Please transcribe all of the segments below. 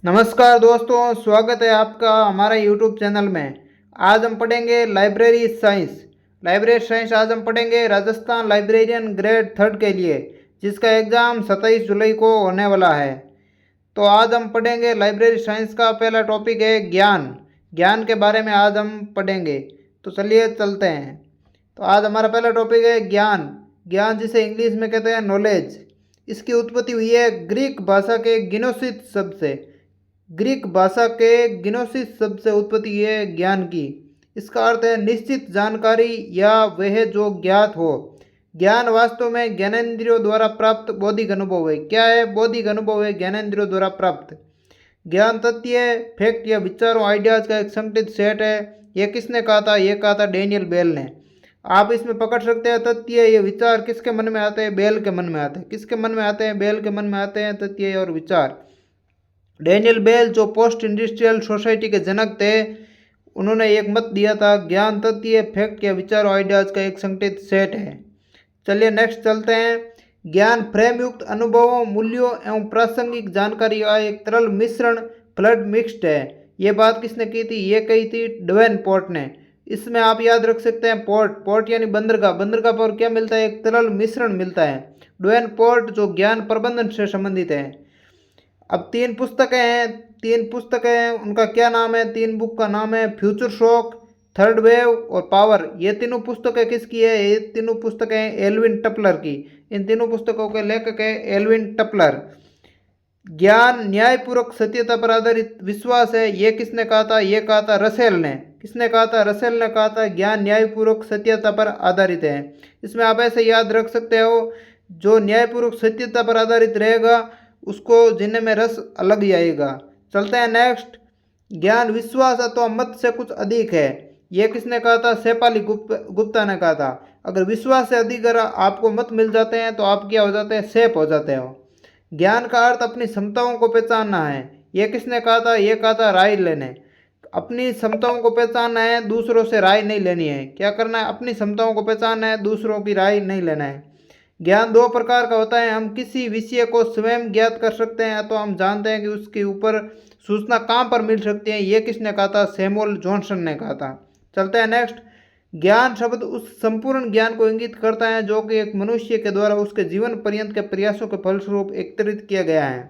नमस्कार दोस्तों, स्वागत है आपका हमारे यूट्यूब चैनल में। आज हम पढ़ेंगे लाइब्रेरी साइंस। लाइब्रेरी साइंस आज हम पढ़ेंगे राजस्थान लाइब्रेरियन ग्रेड 3 के लिए, जिसका एग्ज़ाम 27 जुलाई को होने वाला है। तो आज हम पढ़ेंगे लाइब्रेरी साइंस का पहला टॉपिक है ज्ञान। ज्ञान के बारे में आज हम पढ़ेंगे। तो चलिए चलते हैं। तो आज हमारा पहला टॉपिक है ज्ञान। ज्ञान जिसे इंग्लिश में कहते हैं नॉलेज। इसकी उत्पत्ति हुई है ग्रीक भाषा के गिनोसिस शब्द से। ग्रीक भाषा के गिनोसिस शब्द से उत्पत्ति है ज्ञान की। इसका अर्थ है निश्चित जानकारी या वह जो ज्ञात हो। ज्ञान वास्तव में ज्ञानेंद्रियों द्वारा प्राप्त बौद्धिक अनुभव है। क्या है? बौद्धिक अनुभव है, ज्ञानेंद्रियों द्वारा प्राप्त। ज्ञान तथ्य, फैक्ट या विचारों, आइडियाज का एक संगठित सेट है। यह किसने कहा था? यह कहा था डेनियल बेल ने। आप इसमें पकड़ सकते हैं तथ्य, ये विचार किसके मन में आते हैं? बेल के मन में आते हैं। किसके मन में आते हैं? बेल के मन में आते हैं तथ्य और विचार। डेनियल बेल जो पोस्ट इंडस्ट्रियल सोसाइटी के जनक थे, उन्होंने एक मत दिया था ज्ञान तथ्य, फैक्ट या विचार और आइडियाज का एक संगठित सेट है। चलिए नेक्स्ट चलते हैं। ज्ञान फ्रेम युक्त अनुभवों, मूल्यों एवं प्रासंगिक जानकारी का एक तरल मिश्रण, फ्लड मिक्स्ड है। ये बात किसने की थी? ये कही थी डेवेनपोर्ट ने। इसमें आप याद रख सकते हैं पोर्ट। पोर्ट यानी बंदरगाह। बंदरगाह पर क्या मिलता है? एक तरल मिश्रण मिलता है। डेवेनपोर्ट जो ज्ञान प्रबंधन से संबंधित है। अब तीन पुस्तकें हैं, उनका क्या नाम है? तीन बुक का नाम है फ्यूचर शॉक, थर्ड वेव और पावर। ये तीनों पुस्तकें किसकी है? ये तीनों पुस्तकें एल्विन टपलर की। इन तीनों पुस्तकों के लेखक है एल्विन टपलर। ज्ञान न्यायपूर्वक सत्यता पर आधारित विश्वास है। ये किसने कहा था? ये कहा था रसेल ने। किसने कहा था? रसेल ने कहा था ज्ञान न्यायपूर्वक सत्यता पर आधारित है। इसमें आप ऐसे याद रख सकते हो, जो न्यायपूर्वक सत्यता पर आधारित रहेगा उसको जीने में रस अलग ही आएगा। चलते हैं नेक्स्ट। ज्ञान विश्वास अथवा मत से कुछ अधिक है। यह किसने कहा था? शेफाली गुप्ता ने कहा था। अगर विश्वास से अधिक अगर आपको मत मिल जाते हैं तो आप क्या हो जाते हैं? सेफ हो जाते हो। ज्ञान का अर्थ अपनी क्षमताओं को पहचानना है। यह किसने कहा था? यह कहा था राय लेने। अपनी क्षमताओं को पहचानना है, दूसरों से राय नहीं लेनी है। क्या करना है? अपनी क्षमताओं को पहचानना है, दूसरों की राय नहीं लेना है। ज्ञान दो प्रकार का होता है। हम किसी विषय को स्वयं ज्ञात कर सकते हैं, तो हम जानते हैं कि उसके ऊपर सूचना कहाँ पर मिल सकती है। ये किसने कहा था? सैमुअल जॉनसन ने कहा था। चलते हैं नेक्स्ट। ज्ञान शब्द उस संपूर्ण ज्ञान को इंगित करता है जो कि एक मनुष्य के द्वारा उसके जीवन पर्यंत के प्रयासों के फलस्वरूप एकत्रित किया गया है।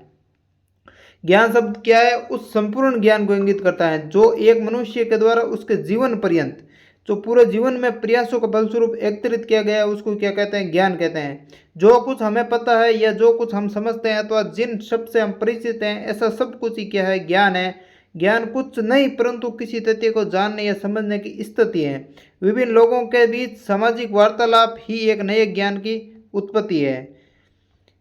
ज्ञान शब्द क्या है? उस संपूर्ण ज्ञान को इंगित करता है जो एक मनुष्य के द्वारा उसके जीवन पर्यंत, जो पूरे जीवन में प्रयासों के फलस्वरूप एकत्रित किया गया है, उसको क्या कहते हैं? ज्ञान कहते हैं। जो कुछ हमें पता है या जो कुछ हम समझते हैं अथवा जिन शब्द से हम परिचित हैं, ऐसा सब कुछ ही क्या है? ज्ञान है। ज्ञान कुछ नहीं परंतु किसी तथ्य को जानने या समझने की स्थिति है। विभिन्न लोगों के बीच सामाजिक वार्तालाप ही एक नए ज्ञान की उत्पत्ति है।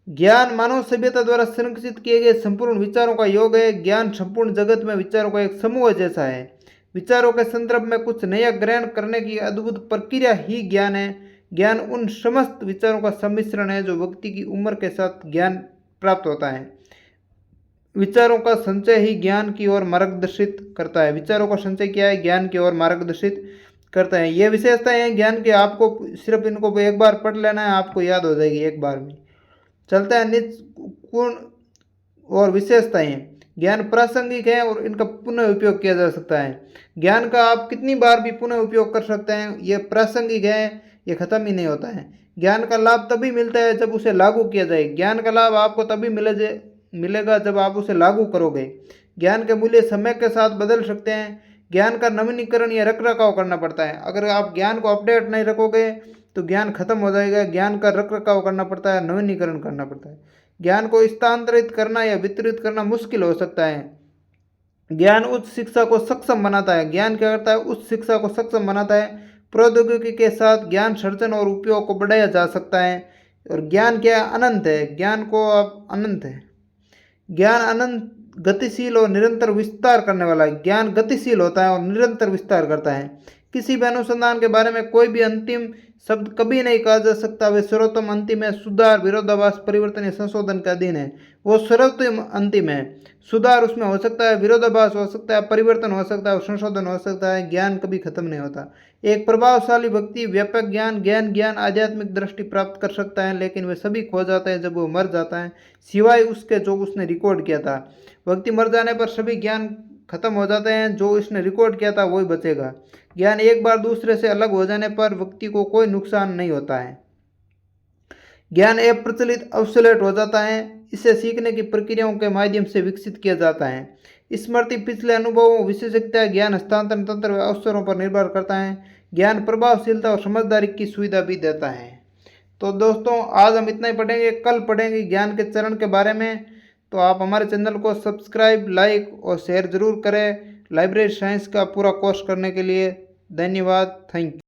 ज्ञान मानव सभ्यता द्वारा संरक्षित किए गए संपूर्ण विचारों का योग है। ज्ञान संपूर्ण जगत में विचारों का एक समूह जैसा है। विचारों के संदर्भ में कुछ नया ग्रहण करने की अद्भुत प्रक्रिया ही ज्ञान है। ज्ञान उन समस्त विचारों का सम्मिश्रण है जो व्यक्ति की उम्र के साथ ज्ञान प्राप्त होता है। विचारों का संचय ही ज्ञान की ओर मार्गदर्शित करता है। विचारों का संचय क्या है? ज्ञान की ओर मार्गदर्शित करता है। ये विशेषताएं हैं ज्ञान की। आपको सिर्फ इनको एक बार पढ़ लेना है, आपको याद हो जाएगी एक बार में। चलता है निज गुण और विशेषताएं। ज्ञान प्रासंगिक है और इनका पुनः उपयोग किया जा सकता है। ज्ञान का आप कितनी बार भी पुनः उपयोग कर सकते हैं। ये प्रासंगिक है, ये खत्म ही नहीं होता है। ज्ञान का लाभ तभी मिलता है जब उसे लागू किया जाए। ज्ञान का लाभ आपको तभी मिलेगा जब आप उसे लागू करोगे। ज्ञान के मूल्य समय के साथ बदल सकते हैं। ज्ञान का नवीनीकरण या रख रखाव करना पड़ता है। अगर आप ज्ञान को अपडेट नहीं रखोगे तो ज्ञान खत्म हो जाएगा। ज्ञान का रख रखाव करना पड़ता है, नवीनीकरण करना पड़ता है। ज्ञान को स्थानांतरित करना या वितरित करना मुश्किल हो सकता है। ज्ञान उच्च शिक्षा को सक्षम बनाता है। ज्ञान क्या करता है? उच्च शिक्षा को सक्षम बनाता है। प्रौद्योगिकी के साथ ज्ञान सर्जन और उपयोग को बढ़ाया जा सकता है। और ज्ञान क्या है? अनंत है। ज्ञान को अब अनंत है। ज्ञान अनंत, गतिशील और निरंतर विस्तार करने वाला है। ज्ञान गतिशील होता है और निरंतर विस्तार करता है। किसी भी अनुसंधान के बारे में कोई भी अंतिम शब्द कभी नहीं कहा जा सकता। वे सर्वोत्तम अंतिम है। सुधार, विरोधाभास, परिवर्तन या संशोधन के अधीन है। वो सर्वोत्तम अंतिम है। सुधार उसमें हो सकता है, विरोधाभास हो सकता है, परिवर्तन हो सकता है और संशोधन हो सकता है। ज्ञान कभी खत्म नहीं होता। एक प्रभावशाली व्यक्ति व्यापक ज्ञान आध्यात्मिक दृष्टि प्राप्त कर सकता है, लेकिन वे सभी खो जाते हैं जब वो मर जाता है, सिवाय उसके जो उसने रिकॉर्ड किया था। व्यक्ति मर जाने पर सभी ज्ञान खत्म हो जाते हैं। जो इसने रिकॉर्ड किया था वही बचेगा। ज्ञान एक बार दूसरे से अलग हो जाने पर व्यक्ति को कोई नुकसान नहीं होता है। ज्ञान अप्रचलित ऑब्सोलेट हो जाता है। इसे सीखने की प्रक्रियाओं के माध्यम से विकसित किया जाता है। स्मृति पिछले अनुभवों, विशेषज्ञता, ज्ञान हस्तांतरण तंत्र व अवसरों पर निर्भर करता है। ज्ञान प्रभावशीलता और समझदारी की सुविधा भी देता है। तो दोस्तों, आज हम इतना ही पढ़ेंगे। कल पढ़ेंगे ज्ञान के चरण के बारे में। तो आप हमारे चैनल को सब्सक्राइब, लाइक और शेयर ज़रूर करें। लाइब्रेरी साइंस का पूरा कोर्स करने के लिए धन्यवाद। Thank you.